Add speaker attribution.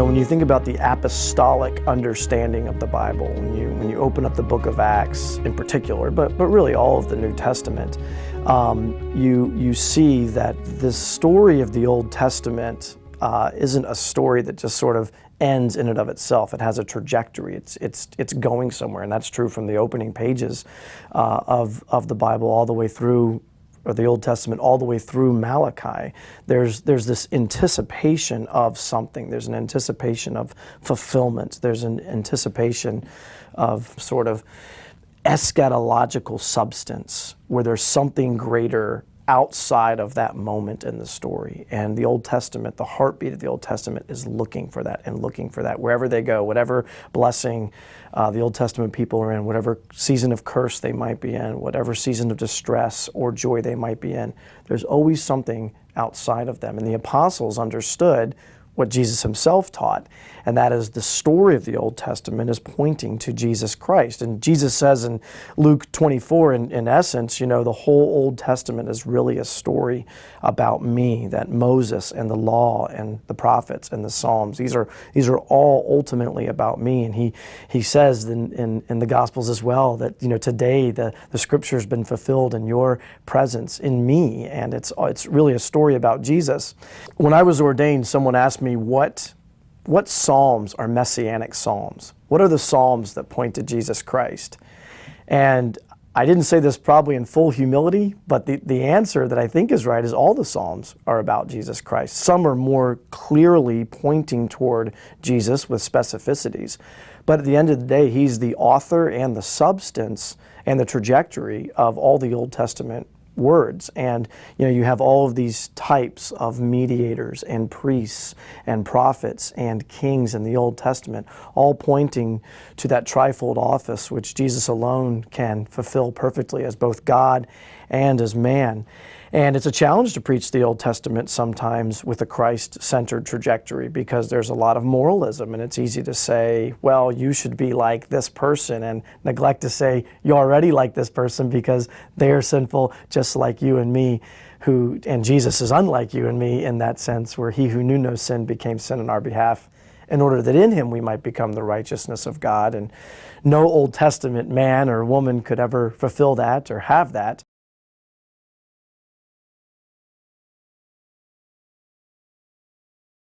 Speaker 1: when you think about the apostolic understanding of the Bible, when you open up the book of Acts in particular, but really all of the New Testament, you see that this story of the Old Testament isn't a story that just sort of ends in and of itself. It has a trajectory. It's going somewhere, and that's true from the opening pages of the Bible all the way through, or the Old Testament all the way through Malachi. There's this anticipation of something. There's an anticipation of fulfillment. There's an anticipation of sort of eschatological substance, where there's something greater outside of that moment in the story. And the Old Testament, the heartbeat of the Old Testament, is looking for that and looking for that. Wherever they go, whatever blessing the Old Testament people are in, whatever season of curse they might be in, whatever season of distress or joy they might be in, there's always something outside of them. And the apostles understood what Jesus himself taught, and that is the story of the Old Testament is pointing to Jesus Christ. And Jesus says in Luke 24, in essence, the whole Old Testament is really a story about me, that Moses and the law and the prophets and the Psalms, these are all ultimately about me. And he says in the Gospels as well that today the Scripture has been fulfilled in your presence, in me, and it's really a story about Jesus. When I was ordained, someone asked me, what psalms are messianic psalms? What are the psalms that point to Jesus Christ? And I didn't say this probably in full humility, but the answer that I think is right is all the psalms are about Jesus Christ. Some are more clearly pointing toward Jesus with specificities. But at the end of the day, he's the author and the substance and the trajectory of all the Old Testament words. And you have all of these types of mediators and priests and prophets and kings in the Old Testament, all pointing to that trifold office which Jesus alone can fulfill perfectly as both God and as man. And it's a challenge to preach the Old Testament sometimes with a Christ-centered trajectory, because there's a lot of moralism, and it's easy to say, well, you should be like this person, and neglect to say you're already like this person because they are sinful just like you and me, and Jesus is unlike you and me in that sense, where he who knew no sin became sin on our behalf, in order that in him we might become the righteousness of God. And no Old Testament man or woman could ever fulfill that or have that.